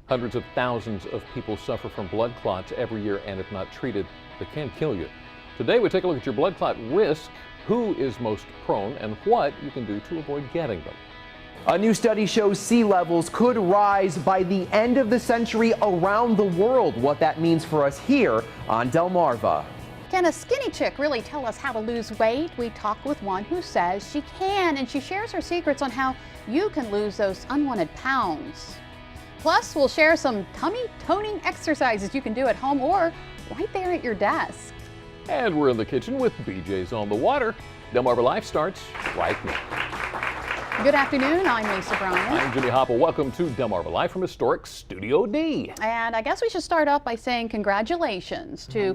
Hundreds of thousands of people suffer from blood clots every year, and if not treated, they can kill you. Today we take a look at your blood clot risk, who is most prone, and what you can do to avoid getting them. A new study shows sea levels could rise by the end of the century around the world. What that means for us here on Delmarva. Can a skinny chick really tell us how to lose weight? We talk with one who says she can, and she shares her secrets on how you can lose those unwanted pounds. Plus, we'll share some tummy toning exercises you can do at home or right there at your desk. And we're in the kitchen with BJ's on the water. Delmarva Life starts right now. Good afternoon, I'm Lisa Brown. I'm Jimmy Hopple. Welcome to Delmarva Live from historic Studio D. And I guess we should start off by saying congratulations to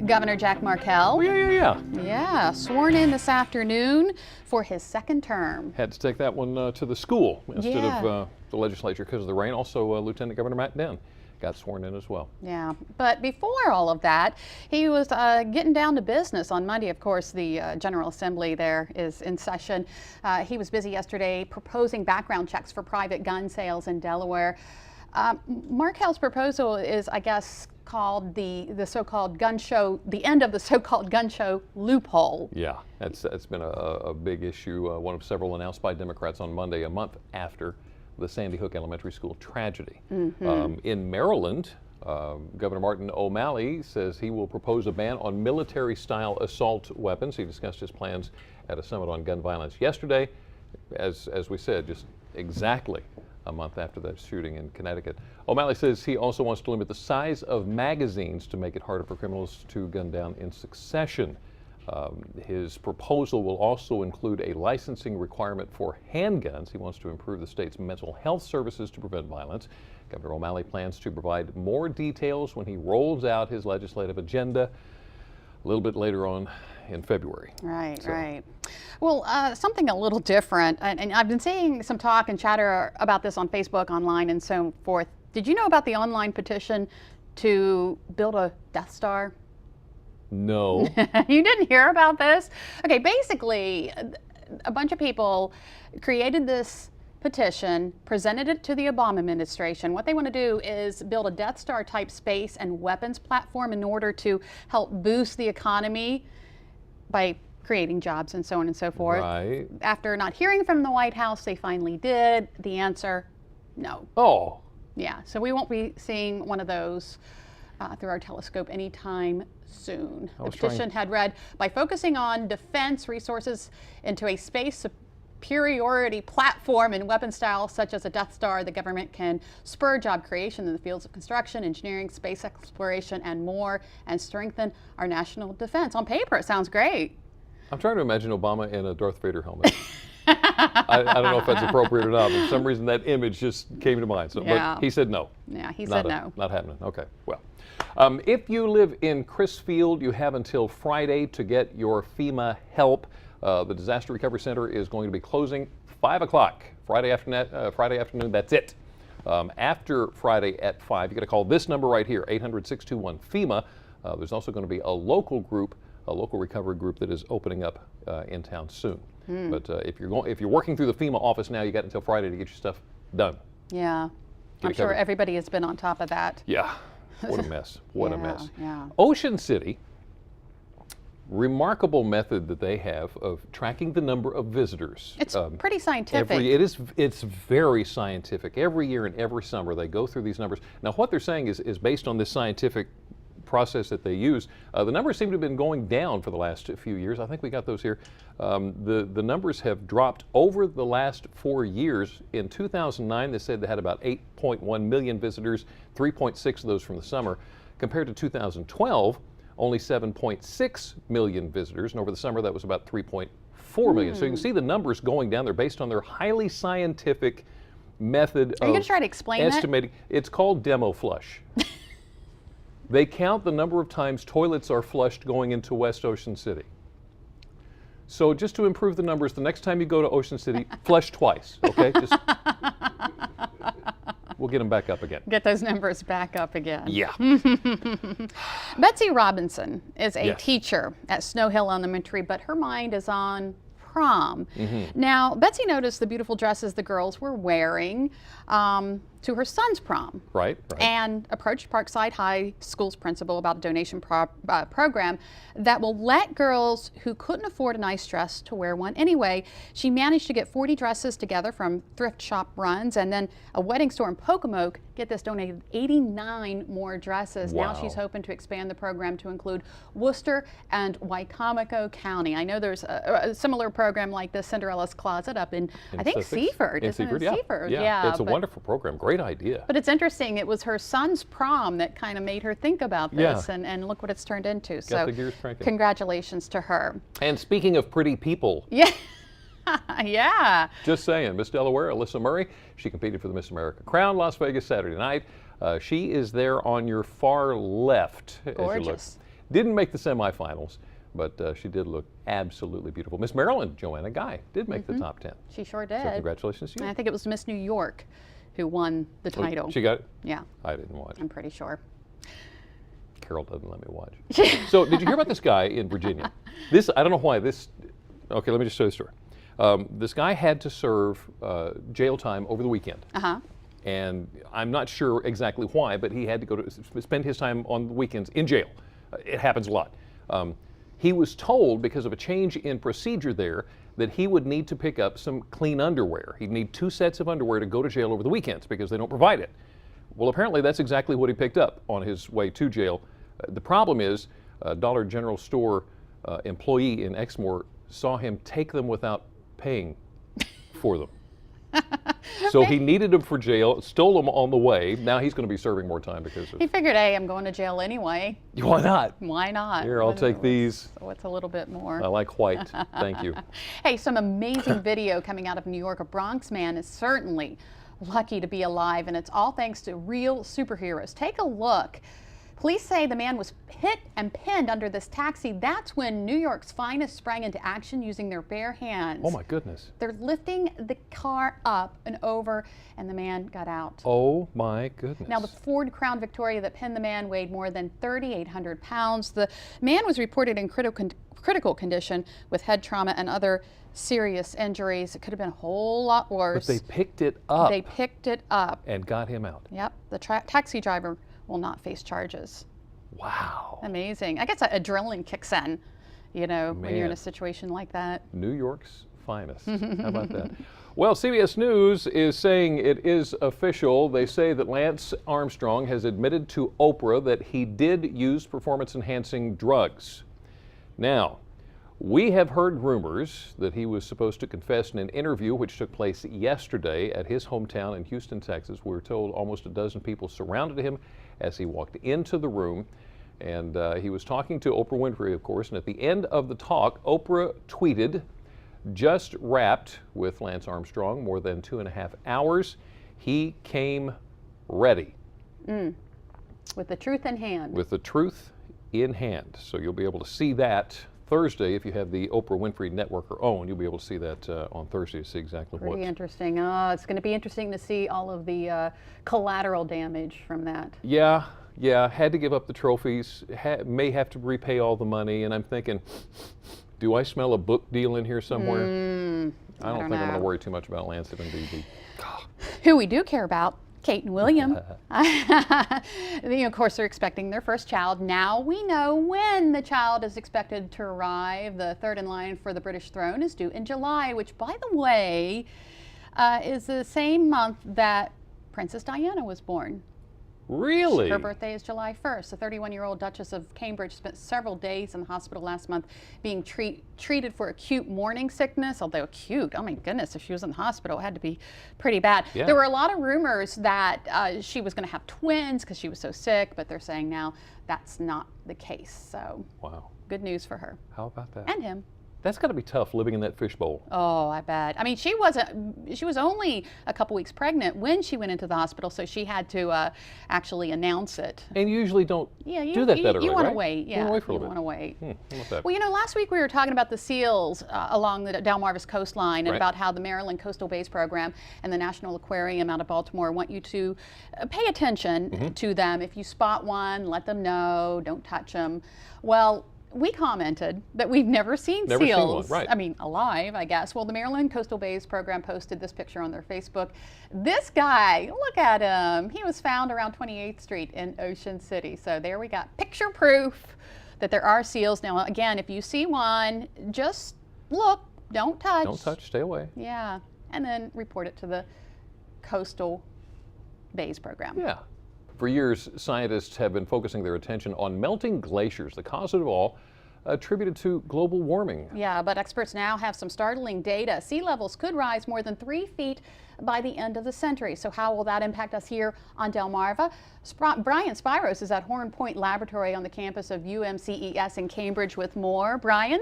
Governor Jack Markell. Oh, yeah. Yeah, sworn in this afternoon for his second term. Had to take that one to the school instead of the legislature because of the rain. Also, Lieutenant Governor Matt Dent got sworn in as well. Yeah, but before all of that, he was getting down to business on Monday. Of course, the General Assembly there is in session. He was busy yesterday proposing background checks for private gun sales in Delaware. Markell's proposal is, I guess, called the so-called gun show, the end of the so-called gun show loophole. Yeah, that's been a big issue, one of several announced by Democrats on Monday, a month after the Sandy Hook Elementary School tragedy. In Maryland, Governor Martin O'Malley says he will propose a ban on military-style assault weapons. He discussed his plans at a summit on gun violence yesterday. As we said, just exactly a month after that shooting in Connecticut. O'Malley says he also wants to limit the size of magazines to make it harder for criminals to gun down in succession. His proposal will also include a licensing requirement for handguns. He wants to improve the state's mental health services to prevent violence. Governor O'Malley plans to provide more details when he rolls out his legislative agenda a little bit later on in February. Right. Well, something a little different, and I've been seeing some talk and chatter about this on Facebook, online, and so forth. Did you know about the online petition to build a Death Star? No. You didn't hear about this? Okay, basically, a bunch of people created this petition, presented it to the Obama administration. What they want to do is build a Death Star type space and weapons platform in order to help boost the economy by creating jobs and so on and so forth. Right. After not hearing from the White House, they finally did. The answer, no. Oh. Yeah, so we won't be seeing one of those through our telescope anytime soon. The petition had read, by focusing on defense resources into a space superiority platform and weapon styles such as a Death Star, the government can spur job creation in the fields of construction, engineering, space exploration, and more, and strengthen our national defense. On paper, it sounds great. I'm trying to imagine Obama in a Darth Vader helmet. I don't know if that's appropriate or not, but for some reason that image just came to mind. So, Yeah. But he said no. Yeah, he said no. Not happening. Okay, well. If you live in Crisfield, you have until Friday to get your FEMA help. The Disaster Recovery Center is going to be closing 5 o'clock Friday afternoon. That's it. After Friday at 5, you got to call this number right here, 800-621-FEMA. There's also going to be a local recovery group that is opening up in town soon. But if you're working through the FEMA office now, you got until Friday to get your stuff done. Yeah, I'm sure everybody has been on top of that. Yeah. What a mess. What a mess. Yeah. Ocean City, remarkable method that they have of tracking the number of visitors. It's pretty scientific. It's very scientific. Every year and every summer they go through these numbers. Now what they're saying is based on this scientific process that they use. The numbers seem to have been going down for the last few years. I think we got those here. The numbers have dropped over the last 4 years. In 2009, they said they had about 8.1 million visitors, 3.6 of those from the summer. Compared to 2012, only 7.6 million visitors, and over the summer that was about 3.4 million. So you can see the numbers going down. They're based on their highly scientific method of Are you going to try to explain estimating. It's called demo flush. They count the number of times toilets are flushed going into West Ocean City. So just to improve the numbers, the next time you go to Ocean City, flush twice, okay? We'll get them back up again. Get those numbers back up again. Yeah. Betsy Robinson is a teacher at Snow Hill Elementary, but her mind is on prom. Now, Betsy noticed the beautiful dresses the girls were wearing to her son's prom. Right. And approached Parkside High School's principal about a donation program that will let girls who couldn't afford a nice dress to wear one anyway. She managed to get 40 dresses together from thrift shop runs, and then a wedding store in Pocomoke, get this, donated 89 more dresses. Wow. Now she's hoping to expand the program to include Worcester and Wycomico County. I know there's a similar program like this, Cinderella's Closet, up in I think Sussex? Seaford. In Isn't Seaford, it? Seaford, yeah. It's a wonderful program. Great idea. But it's interesting. It was her son's prom that kind of made her think about this, and look what it's turned into. Got the gears cranking. Congratulations to her. And speaking of pretty people, Yeah. Yeah. just saying, Miss Delaware, Alyssa Murray, she competed for the Miss America Crown Las Vegas Saturday night. She is there on your far left. As you look. Gorgeous. Didn't make the semifinals, but she did look absolutely beautiful. Miss Maryland, Joanna Guy, did make the top 10. She sure did. So congratulations to you. And I think it was Miss New York who won the title. She got it? Yeah, I didn't watch. I'm pretty sure. Carol doesn't let me watch. So did you hear about this guy in Virginia? This, I don't know why this, okay, let me just show you the story. This guy had to serve jail time over the weekend. Uh-huh. And I'm not sure exactly why, but he had to go to spend his time on the weekends in jail. It happens a lot. He was told, because of a change in procedure there, that he would need to pick up some clean underwear. He'd need 2 sets of underwear to go to jail over the weekends because they don't provide it. Well, apparently that's exactly what he picked up on his way to jail. The problem is a Dollar General store employee in Exmoor saw him take them without paying for them. So he needed them for jail, stole them on the way. Now he's going to be serving more time because of... He figured, hey, I'm going to jail anyway. Why not? Why not? Here, I'll take these. So it's a little bit more. I like white. Thank you. Hey, some amazing video coming out of New York. A Bronx man is certainly lucky to be alive, and it's all thanks to real superheroes. Take a look. Police say the man was hit and pinned under this taxi. That's when New York's finest sprang into action using their bare hands. Oh my goodness. They're lifting the car up and over, and the man got out. Oh my goodness. Now, the Ford Crown Victoria that pinned the man weighed more than 3,800 pounds. The man was reported in critical condition with head trauma and other serious injuries. It could have been a whole lot worse. But they picked it up. They picked it up. And got him out. Yep. The taxi driver will not face charges. Wow. Amazing. I guess adrenaline kicks in, you know, when you're in Man. a situation like that. New York's finest. How about that? Well, CBS News is saying it is official. They say that Lance Armstrong has admitted to Oprah that he did use performance-enhancing drugs. Now, we have heard rumors that he was supposed to confess in an interview which took place yesterday at his hometown in Houston, Texas. We're told almost a dozen people surrounded him as he walked into the room. And he was talking to Oprah Winfrey, of course. And at the end of the talk, Oprah tweeted, "Just wrapped with Lance Armstrong, more than 2.5 hours. He came ready." With the truth in hand. With the truth in hand. So you'll be able to see that Thursday. If you have the Oprah Winfrey Network or OWN, you'll be able to see that on Thursday to see exactly Pretty what. interesting. It's going to be interesting to see all of the collateral damage from that. Yeah, had to give up the trophies, may have to repay all the money, and I'm thinking, do I smell a book deal in here somewhere? I don't think I'm going to worry too much about Lance and DB. Who we do care about, Kate and William. Of course, they're expecting their first child. Now we know when the child is expected to arrive. The third in line for the British throne is due in July, which, by the way, is the same month that Princess Diana was born. Really? Her birthday is July 1st. The 31-year-old Duchess of Cambridge spent several days in the hospital last month being treated for acute morning sickness. Although acute, oh my goodness, if she was in the hospital, it had to be pretty bad. Yeah. There were a lot of rumors that she was going to have twins because she was so sick, but they're saying now that's not the case. So, Wow. good news for her. How about that? And him. That's got to be tough living in that fishbowl. Oh, I bet. I mean, she was only a couple weeks pregnant when she went into the hospital, so she had to actually announce it. And you usually don't do that early, You want right? to wait, yeah. You want to wait for a You little want to wait. How about that? Well, you know, last week we were talking about the seals along the Delmarvis coastline and Right. about how the Maryland Coastal Bays Program and the National Aquarium out of Baltimore want you to pay attention to them. If you spot one, let them know. Don't touch them. Well, we commented that we've never seen Never seen seals. one, right. I mean, alive, I guess. Well, the Maryland Coastal Bays program posted this picture on their Facebook. This guy, look at him. He was found around 28th Street in Ocean City. So there we got picture proof that there are seals. Now, again, if you see one, just look, don't touch. Don't touch, stay away. Yeah, and then report it to the Coastal Bays program. Yeah. For years, scientists have been focusing their attention on melting glaciers, the cause of it all attributed to global warming. Yeah, but experts now have some startling data. Sea levels could rise more than 3 feet by the end of the century. So how will that impact us here on Delmarva? Brian Spiros is at Horn Point Laboratory on the campus of UMCES in Cambridge with more. Brian?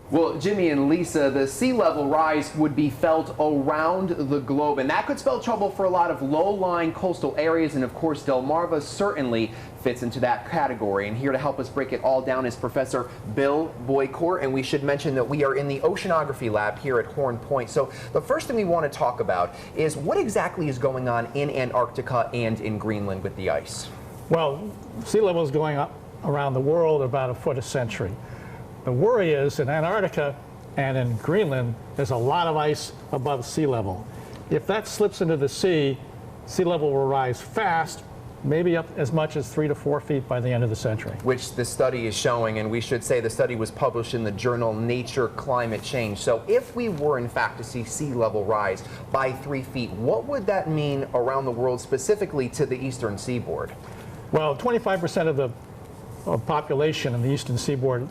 Well, Jimmy and Lisa, the sea level rise would be felt around the globe, and that could spell trouble for a lot of low-lying coastal areas, and of course Delmarva certainly fits into that category. And here to help us break it all down is Professor Bill Boycourt, and we should mention that we are in the oceanography lab here at Horn Point. So the first thing we want to talk about is what exactly is going on in Antarctica and in Greenland with the ice? Well, sea level is going up around the world about a foot a century. The worry is in Antarctica and in Greenland, there's a lot of ice above sea level. If that slips into the sea level will rise fast, maybe up as much as 3 to 4 feet by the end of the century. Which the study is showing, and we should say the study was published in the journal Nature Climate Change. So if we were in fact to see sea level rise by 3 feet, what would that mean around the world, specifically to the eastern seaboard? Well, 25% of the population in the eastern seaboard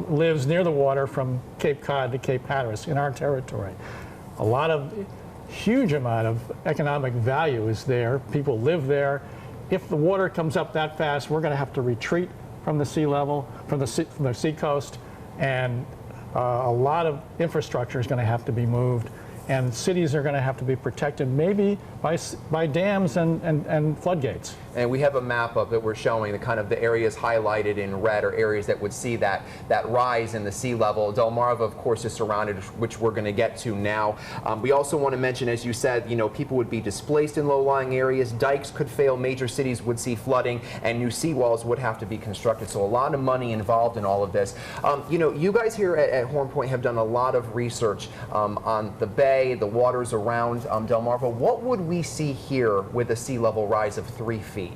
lives near the water from Cape Cod to Cape Hatteras in our territory. Huge amount of economic value is there. People live there. If the water comes up that fast, we're going to have to retreat from the sea level, from the sea coast, and a lot of infrastructure is going to have to be moved, and cities are going to have to be protected, maybe by dams and floodgates. And we have a map up that we're showing the kind of the areas highlighted in red are areas that would see that rise in the sea level. Delmarva, of course, is surrounded, which we're going to get to now. We also want to mention, as you said, people would be displaced in low-lying areas. Dikes could fail. Major cities would see flooding, and new seawalls would have to be constructed. So a lot of money involved in all of this. You guys here at Horn Point have done a lot of research on the bay, the waters around Delmarva. What would we see here with a sea level rise of 3 feet?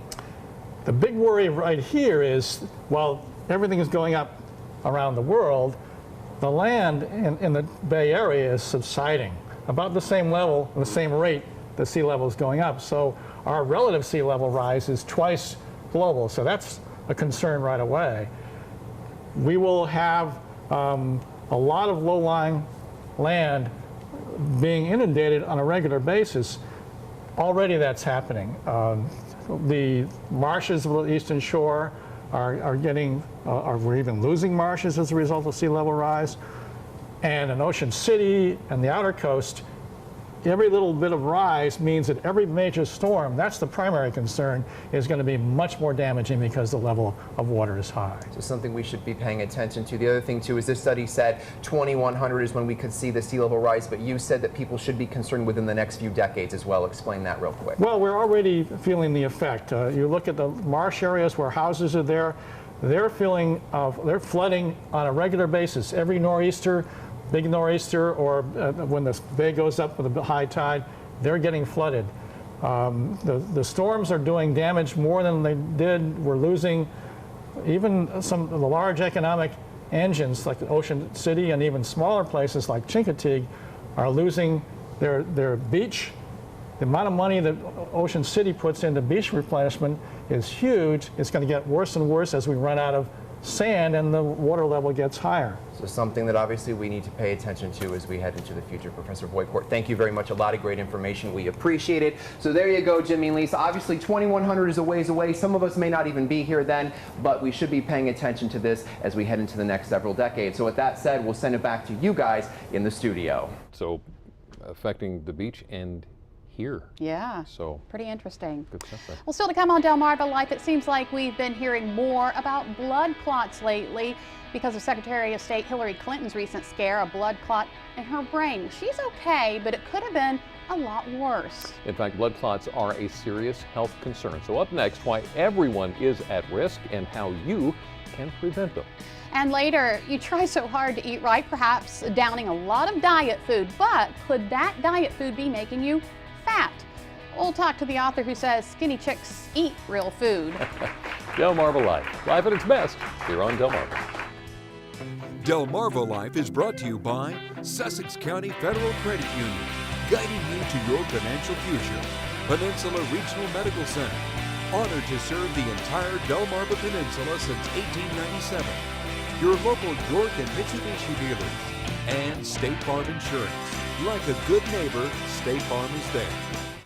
The big worry right here is, while everything is going up around the world, the land in the Bay Area is subsiding about the same level, the same rate the sea level is going up. So our relative sea level rise is twice global. So that's a concern right away. We will have a lot of low-lying land being inundated on a regular basis. Already that's happening. The marshes of the eastern shore we're even losing marshes as a result of sea level rise. And in Ocean City and the outer coast, every little bit of rise means that every major storm, that's the primary concern, is going to be much more damaging because the level of water is high. So something we should be paying attention to. The other thing too is this study said 2100 is when we could see the sea level rise, but you said that people should be concerned within the next few decades as well. Explain that real quick. Well, we're already feeling the effect. You look at the marsh areas where houses are there, they're flooding on a regular basis. Every nor'easter, big nor'easter, or when the bay goes up with a high tide, they're getting flooded. The storms are doing damage more than they did. We're losing even some of the large economic engines like Ocean City, and even smaller places like Chincoteague are losing their beach. The amount of money that Ocean City puts into beach replenishment is huge. It's going to get worse and worse as we run out of sand and the water level gets higher. So something that obviously we need to pay attention to as we head into the future. Professor Boycourt, thank you very much. A lot of great information. We appreciate it. So there you go, Jimmy and Lisa. Obviously 2100 is a ways away. Some of us may not even be here then, but we should be paying attention to this as we head into the next several decades. So with that said, we'll send it back to you guys in the studio. So affecting the beach and here. Yeah. So Pretty interesting. good stuff there. Well, still to come on Delmarva Life, it seems like we've been hearing more about blood clots lately because of Secretary of State Hillary Clinton's recent scare, a blood clot in her brain. She's okay, but it could have been a lot worse. In fact, blood clots are a serious health concern. So up next, why everyone is at risk and how you can prevent them. And later, you try so hard to eat right, perhaps downing a lot of diet food, but could that diet food be making you fat? We'll talk to the author who says skinny chicks eat real food. Delmarva Life, life at its best here on Delmarva. Delmarva Life is brought to you by Sussex County Federal Credit Union, guiding you to your financial future. Peninsula Regional Medical Center, honored to serve the entire Delmarva Peninsula since 1897. Your local York and Mitsubishi dealers. And State Farm Insurance. Like a good neighbor, State Farm is there.